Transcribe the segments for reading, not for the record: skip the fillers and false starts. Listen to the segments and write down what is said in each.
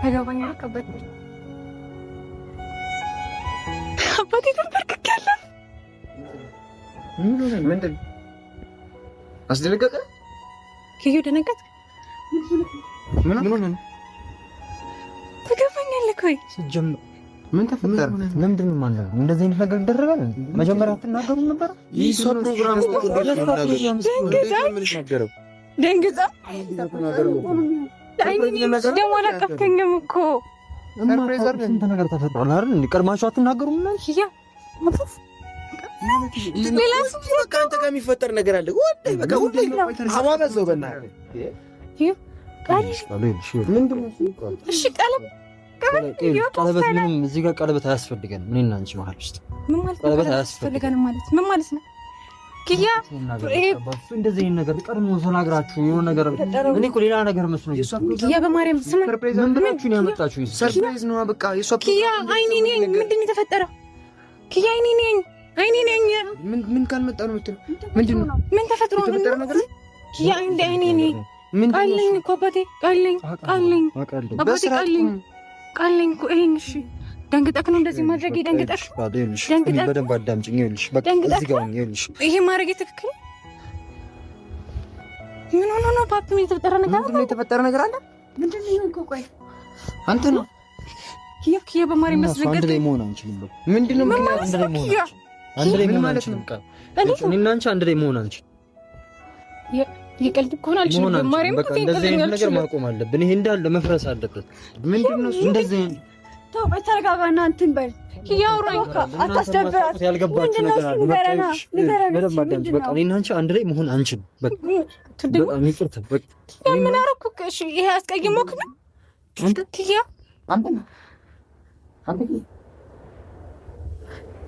አገባኝ አቀበት አባቴ ተንበርክኬያለ ምንድን አስደነገጠ ኪዩ ደነገጥ ምን ሆነ ትገፋኛለህ ወይ ሲጀምር ምን ተፈጠረ ለምንድን ነው ማለት ነው እንደዚህ አይነት ነገር ይደረጋል መጀመሪያ አትናገሩ ነበር ይህ ሰው ፕሮግራም ደንግዛ ደግሞ አላቀፍከኝም እኮ ስንት ነገር ተፈጥሯል አይደል እንዴ ቀድማችሁ አትናገሩም ማለት ያ ሌላ በቃ አንተ ጋር የሚፈጠር ነገር አለ ወዴ በቃ ወዴ አባባዘው በእናትህ ይሄ እሺ ቀለበት ምንም እዚህ ጋር ቀለበት አያስፈልገንም እኔና አንቺ መሀል ውስጥ ምን ማለት ቀለበት አያስፈልገንም ማለት ምን ማለት ነው ኪያ እንደዚህ አይነት ነገር ቀድሞ ተናግራችሁ የሆነ ነገር እኔ እኮ ሌላ ነገር መስሎኝ ኪያ በማርያም ስም ምን ብላችሁ ነው ያመጣችሁ ሰርፕራይዝ ነው በቃ የሷ ኪያ አይኔ ነኝ ምንድነው የተፈጠረው ኪያ አይኔ ነኝ ምን ካልመጣ ነው የምትለው ምንድነው ምን ተፈጥሮ ነው ኪያ አይኔ ነኝ ምን ቃልኝ እኮ አባቴ ቃልኝ አባቴ ቃልኝ እኮ ይሄን እሺ ደንግጠክ ነው እንደዚህ ማድረግ ደንግጠሽ በደንብ አዳምጪኝ ይኸውልሽ በቃ እዚህ ጋር ነው ይኸውልሽ ይሄ ማድረግ ትክክል ምን ሆነ ነው ፓፒ ምን የተፈጠረ ነገር አለ ምንድነው ይሄ ቆይ አንተ ነው ኪያ በማርያም መስለገት አንድ ላይ መሆን አንችልም ምንድነው አንድ ላይ መሆን አንችልም እኔና አንቺ አንድ ላይ መሆን አንችልም ይቀልድ እኮ አልችልም በማርያም በቃ እንደዚህ አይነት ነገር ማቆም አለብን ይሄ እንዳለ መፍረስ አለበት ምንድነው እንደዚህ ተው በተረጋጋና እንትን በል ያውራኝ አታስደብራት ያልገባችሁ ነገር አለ በደንብ አዳምጪ በቃ እኔና አንቺ አንድ ላይ መሆን አንችልም በቃ በጣም ይቅርታ በቃ ምን አደረኩ እሺ ይሄ አስቀይሞክ ነው አንተ ኪያ አንተ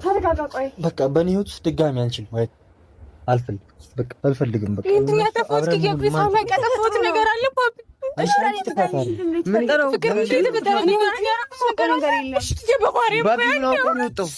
ተረጋጋ ቆይ በቃ በእኔ ህይወት ውስጥ ድጋሚ አንችልም ወይ አልፈልግም በቃ እንትን ያጠፋሁት ኪያ ቢሳው ላይ ያጠፋሁት ነገር አለ ፓፒ እሺ ምን ተረው ፍቅር ምን ተበደረ ነገር የለም እሺ በማርያም ባቢ ነው ቆም ይወጣው